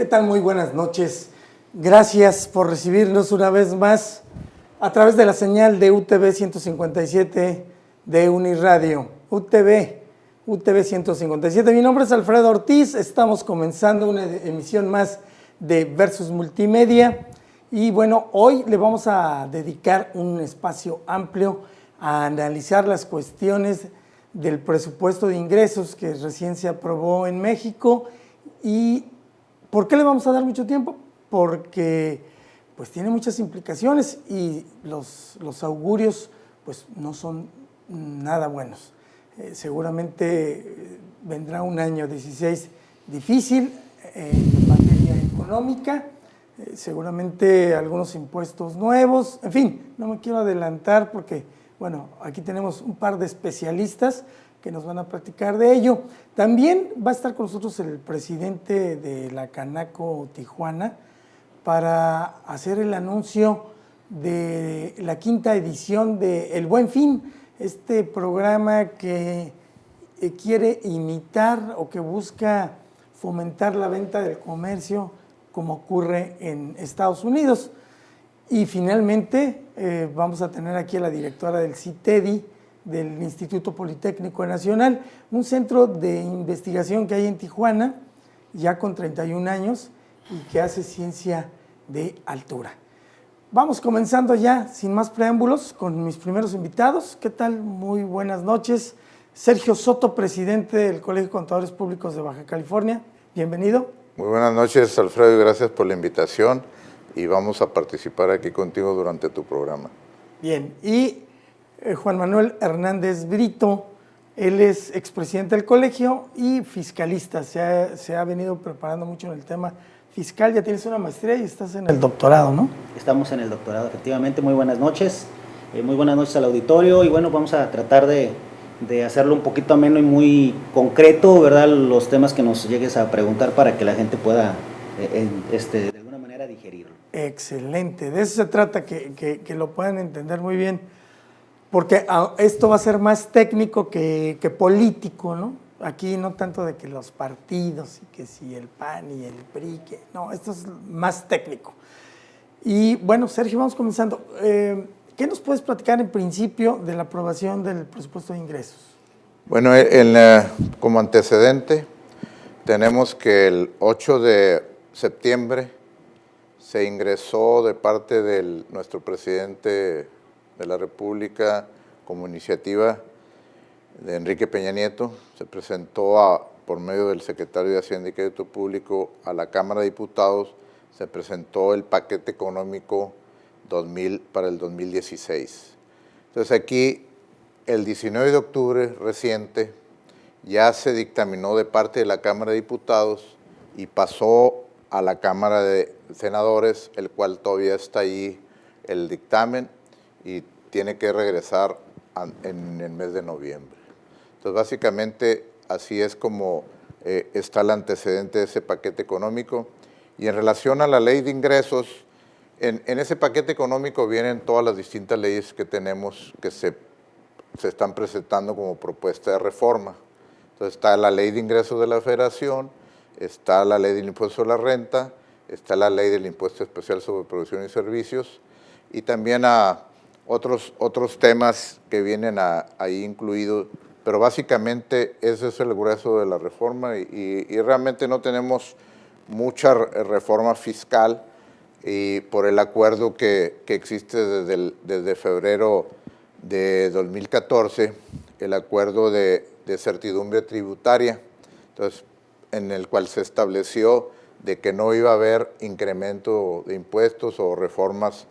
tal? Muy buenas noches. Gracias por recibirnos una vez más a través de la señal de UTV 157 de Uniradio. UTV 157. Mi nombre es Alfredo Ortiz. Estamos comenzando una emisión más de Versus Multimedia. Y bueno, hoy le vamos a dedicar un espacio amplio a analizar las cuestiones del presupuesto de ingresos que recién se aprobó en México. ¿Y por qué le vamos a dar mucho tiempo? Porque pues tiene muchas implicaciones y los augurios pues no son nada buenos. Seguramente vendrá un año 16 difícil en materia económica, seguramente algunos impuestos nuevos, en fin, no me quiero adelantar porque, bueno, aquí tenemos un par de especialistas que nos van a platicar de ello. También va a estar con nosotros el presidente de la Canaco Tijuana para hacer el anuncio de la quinta edición de El Buen Fin, este programa que quiere imitar o que busca fomentar la venta del comercio como ocurre en Estados Unidos. Y finalmente vamos a tener aquí a la directora del CITEDI, del Instituto Politécnico Nacional, un centro de investigación que hay en Tijuana, ya con 31 años, y que hace ciencia de altura. Vamos comenzando ya, sin más preámbulos, con mis primeros invitados. ¿Qué tal? Muy buenas noches. Sergio Soto, presidente del Colegio de Contadores Públicos de Baja California. Bienvenido. Muy buenas noches, Alfredo, y gracias por la invitación. Y vamos a participar aquí contigo durante tu programa. Bien, y Juan Manuel Hernández Brito, él es expresidente del colegio y fiscalista, se ha venido preparando mucho en el tema fiscal, ya tienes una maestría y estás en el doctorado, ¿no? Estamos en el doctorado, efectivamente. Muy buenas noches al auditorio, y bueno, vamos a tratar de hacerlo un poquito ameno y muy concreto, ¿verdad? Los temas que nos llegues a preguntar para que la gente pueda de alguna manera digerirlo. Excelente, de eso se trata, que lo puedan entender muy bien, porque esto va a ser más técnico que político, ¿no? Aquí no tanto de que los partidos y que si el PAN y el PRI, no, esto es más técnico. Y bueno, Sergio, vamos comenzando. ¿Qué nos puedes platicar en principio de la aprobación del presupuesto de ingresos? Bueno, como antecedente, tenemos que el 8 de septiembre se ingresó de parte de nuestro presidente de la República como iniciativa de Enrique Peña Nieto, se presentó por medio del secretario de Hacienda y Crédito Público a la Cámara de Diputados, se presentó el paquete económico 2000 para el 2016. Entonces aquí, el 19 de octubre reciente, ya se dictaminó de parte de la Cámara de Diputados y pasó a la Cámara de Senadores, el cual todavía está ahí el dictamen y tiene que regresar en el mes de noviembre. Entonces, básicamente, así es como está el antecedente de ese paquete económico. Y en relación a la ley de ingresos, en ese paquete económico vienen todas las distintas leyes que tenemos que se están presentando como propuesta de reforma. Entonces, está la ley de ingresos de la Federación, está la ley del impuesto sobre la renta, está la ley del impuesto especial sobre producción y servicios, y también a otros temas que vienen ahí incluidos, pero básicamente ese es el grueso de la reforma y realmente no tenemos mucha reforma fiscal y por el acuerdo que existe desde febrero de 2014, el acuerdo de certidumbre tributaria, entonces, en el cual se estableció de que no iba a haber incremento de impuestos o reformas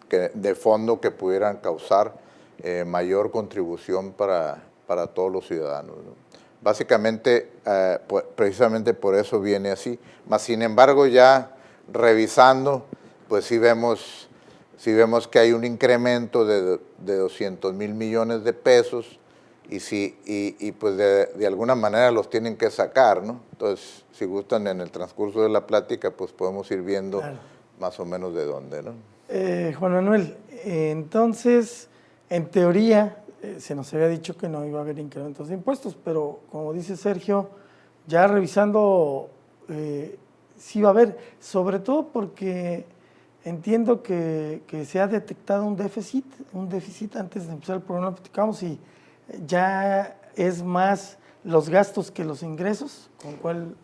de fondo que pudieran causar mayor contribución para todos los ciudadanos, ¿no? Básicamente, precisamente por eso viene así. Mas, sin embargo, ya revisando, pues sí vemos que hay un incremento de 200,000 millones de pesos y pues de alguna manera los tienen que sacar, ¿no? Entonces, si gustan, en el transcurso de la plática, pues podemos ir viendo claro, más o menos de dónde, ¿no? Juan Manuel, entonces, en teoría, se nos había dicho que no iba a haber incrementos de impuestos, pero como dice Sergio, ya revisando sí va a haber, sobre todo porque entiendo que se ha detectado un déficit antes de empezar el programa, platicamos, y ya es más los gastos que los ingresos, ¿con cuál?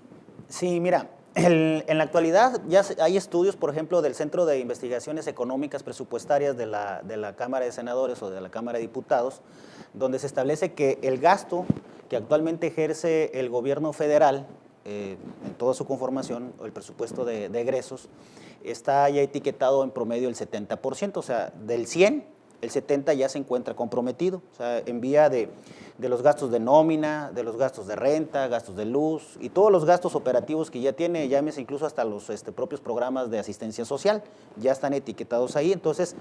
Sí, mira, en la actualidad ya hay estudios, por ejemplo, del Centro de Investigaciones Económicas Presupuestarias de la Cámara de Senadores o de la Cámara de Diputados, donde se establece que el gasto que actualmente ejerce el gobierno federal, en toda su conformación, o el presupuesto de egresos, está ya etiquetado en promedio el 70%, o sea, del 100, el 70 ya se encuentra comprometido, o sea, en vía de los gastos de nómina, de los gastos de renta, gastos de luz y todos los gastos operativos que ya tiene, llámese incluso hasta los propios programas de asistencia social, ya están etiquetados ahí. Entonces,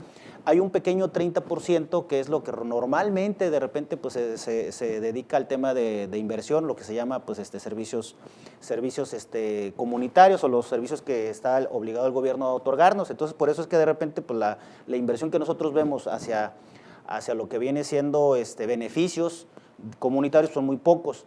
hay un pequeño 30% que es lo que normalmente de repente pues, se dedica al tema de inversión, lo que se llama pues, servicios comunitarios o los servicios que está obligado el gobierno a otorgarnos. Entonces, por eso es que de repente pues, la inversión que nosotros vemos hacia lo que viene siendo beneficios comunitarios son muy pocos.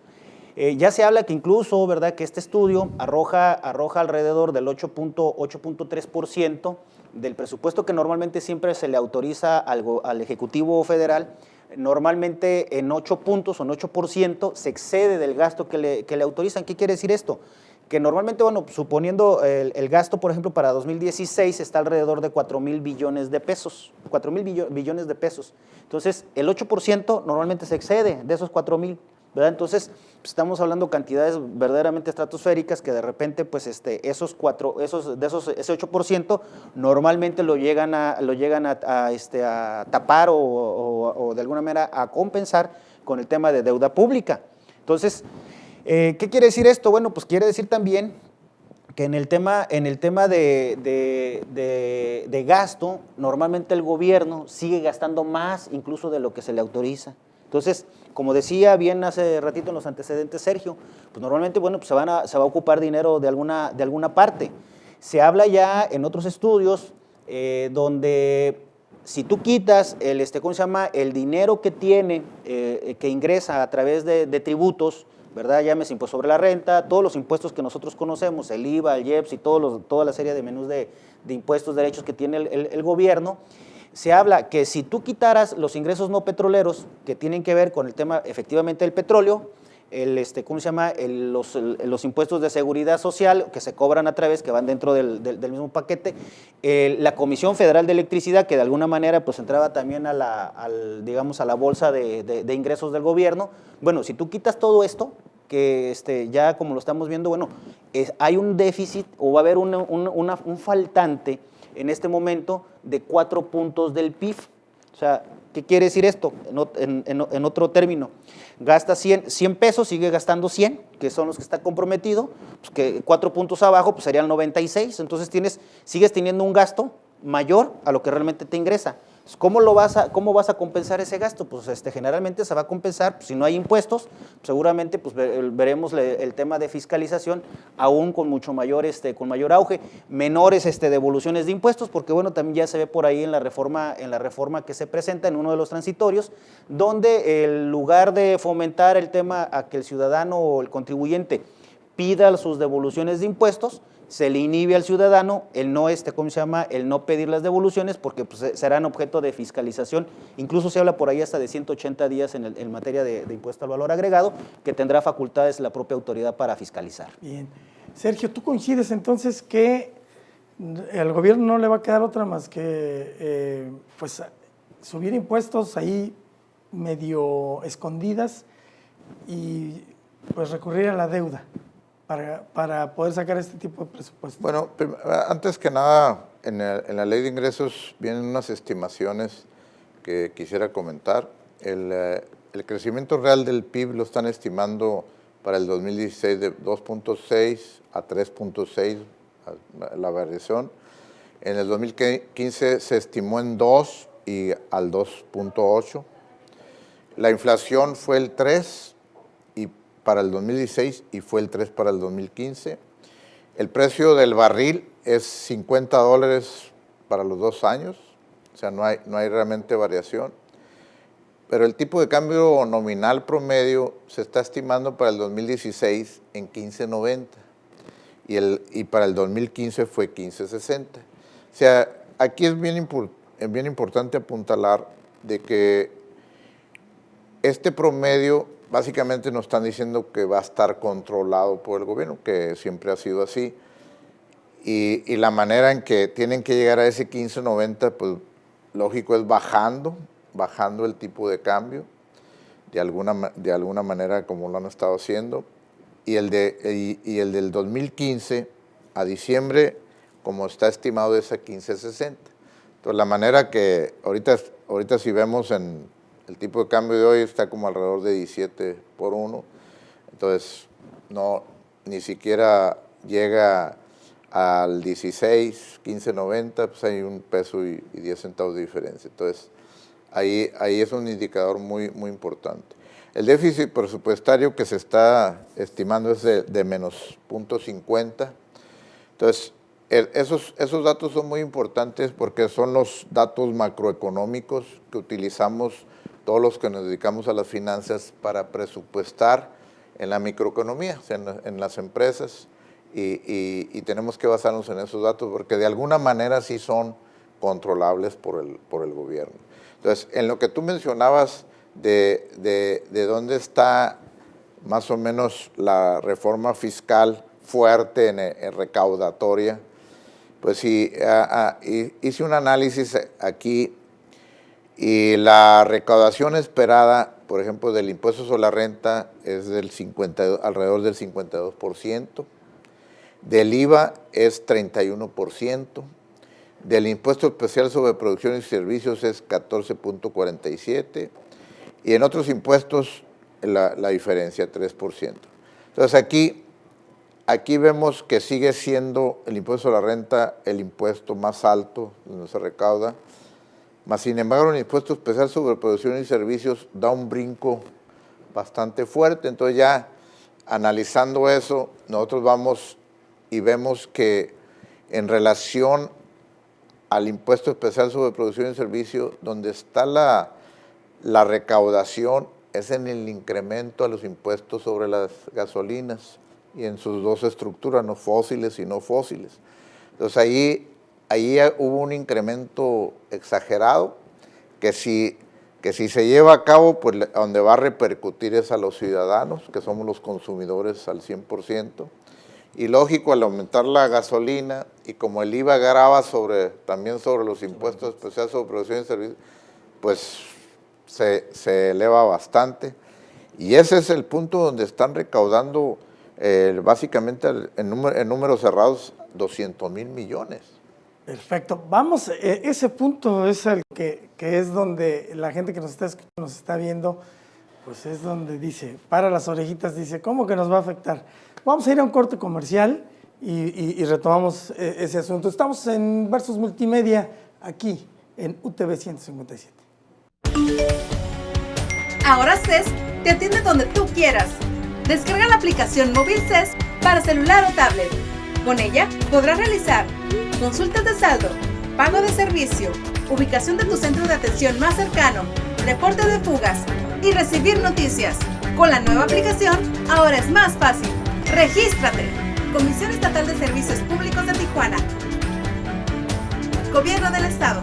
Ya se habla que incluso, ¿verdad?, que este estudio arroja alrededor del 8.3% del presupuesto que normalmente siempre se le autoriza al Ejecutivo Federal. Normalmente en 8 puntos o en 8% se excede del gasto que le autorizan. ¿Qué quiere decir esto? Que normalmente, bueno, suponiendo el gasto, por ejemplo, para 2016 está alrededor de 4,000 billones de pesos, 4,000 billones de pesos. Entonces, el 8% normalmente se excede de esos 4,000, ¿verdad? Entonces, pues, estamos hablando de cantidades verdaderamente estratosféricas que de repente, pues, ese 8% normalmente lo llegan a tapar o de alguna manera a compensar con el tema de deuda pública. Entonces, ¿qué quiere decir esto? Bueno, pues quiere decir también que en el tema de gasto, normalmente el gobierno sigue gastando más incluso de lo que se le autoriza. Entonces, como decía bien hace ratito en los antecedentes Sergio, pues normalmente, bueno, pues se va a ocupar dinero de alguna parte. Se habla ya en otros estudios donde si tú quitas el dinero que tiene, que ingresa a través de tributos, ¿verdad? Llámese impuesto sobre la renta, todos los impuestos que nosotros conocemos, el IVA, el IEPS y toda la serie de menús de impuestos, derechos que tiene el gobierno. Se habla que si tú quitaras los ingresos no petroleros que tienen que ver con el tema efectivamente del petróleo, los impuestos de seguridad social que se cobran a través, que van dentro del mismo paquete, la Comisión Federal de Electricidad, que de alguna manera pues entraba también a la bolsa de ingresos del gobierno. Bueno, si tú quitas todo esto, que ya como lo estamos viendo, bueno, hay un déficit o va a haber un faltante en este momento de 4 puntos del PIB. O sea, ¿qué quiere decir esto? En otro término, gasta 100 pesos, sigue gastando 100, que son los que está comprometido, pues que 4 puntos abajo pues serían 96, entonces sigues teniendo un gasto mayor a lo que realmente te ingresa. ¿Cómo vas a compensar ese gasto? Pues generalmente se va a compensar, pues, si no hay impuestos, seguramente pues, veremos el tema de fiscalización aún con mucho mayor, con mayor auge, menores devoluciones de impuestos, porque bueno, también ya se ve por ahí en la reforma que se presenta en uno de los transitorios, donde en lugar de fomentar el tema a que el ciudadano o el contribuyente pida sus devoluciones de impuestos, se le inhibe al ciudadano el no pedir las devoluciones porque pues, serán objeto de fiscalización. Incluso se habla por ahí hasta de 180 días en materia de impuesto al valor agregado, que tendrá facultades la propia autoridad para fiscalizar. Bien. Sergio, ¿tú coincides entonces que al gobierno no le va a quedar otra más que pues, subir impuestos ahí medio escondidas y pues recurrir a la deuda para poder sacar este tipo de presupuesto? Bueno, antes que nada, en la ley de ingresos vienen unas estimaciones que quisiera comentar. El crecimiento real del PIB lo están estimando para el 2016 de 2.6 a 3.6, la variación. En el 2015 se estimó en 2 y al 2.8. La inflación fue el 3 para el 2016 y fue el 3 para el 2015. El precio del barril es $50 para los 2 años, o sea, no hay realmente variación. Pero el tipo de cambio nominal promedio se está estimando para el 2016 en 15.90. y para el 2015 fue 15.60. O sea, aquí es bien importante apuntalar de que este promedio básicamente nos están diciendo que va a estar controlado por el gobierno, que siempre ha sido así, y la manera en que tienen que llegar a ese 15.90, pues lógico es bajando el tipo de cambio, de alguna manera como lo han estado haciendo, y el del 2015 a diciembre, como está estimado, es a 15.60. Entonces la manera que ahorita si vemos en el tipo de cambio de hoy está como alrededor de 17 por 1, entonces ni siquiera llega al 16, 15.90, pues hay un peso y 10 centavos de diferencia. Entonces, ahí es un indicador muy, muy importante. El déficit presupuestario que se está estimando es de menos 0.50. Entonces, esos datos son muy importantes porque son los datos macroeconómicos que utilizamos todos los que nos dedicamos a las finanzas para presupuestar en la microeconomía, o sea, en las empresas, y tenemos que basarnos en esos datos porque de alguna manera sí son controlables por el gobierno. Entonces, en lo que tú mencionabas de dónde está más o menos la reforma fiscal fuerte en recaudatoria, pues sí, hice un análisis aquí y la recaudación esperada, por ejemplo, del impuesto sobre la renta es alrededor del 52%, del IVA es 31%, del impuesto especial sobre producción y servicios es 14.47%, y en otros impuestos la diferencia, 3%. Entonces aquí vemos que sigue siendo el impuesto a la renta el impuesto más alto donde se recauda, mas sin embargo el impuesto especial sobre producción y servicios da un brinco bastante fuerte. Entonces ya analizando eso, nosotros vamos y vemos que en relación al impuesto especial sobre producción y servicios, donde está la recaudación es en el incremento a los impuestos sobre las gasolinas y en sus dos estructuras, no fósiles y no fósiles. Entonces ahí hubo un incremento exagerado que si se lleva a cabo, pues donde va a repercutir es a los ciudadanos, que somos los consumidores al 100%. Y lógico, al aumentar la gasolina y como el IVA grava también sobre los impuestos especiales sobre producción y servicios, pues se eleva bastante. Y ese es el punto donde están recaudando básicamente en números cerrados 200,000 millones. Perfecto. Vamos, ese punto es el que es donde la gente que nos está escuchando, nos está viendo, pues es donde dice, para las orejitas, dice, ¿cómo que nos va a afectar? Vamos a ir a un corte comercial y retomamos ese asunto. Estamos en Versus Multimedia, aquí en UTV 157. Ahora CES te atiende donde tú quieras. Descarga la aplicación móvil CES para celular o tablet. Con ella podrás realizar consultas de saldo, pago de servicio, ubicación de tu centro de atención más cercano, reporte de fugas y recibir noticias. Con la nueva aplicación, ahora es más fácil. ¡Regístrate! Comisión Estatal de Servicios Públicos de Tijuana. Gobierno del Estado.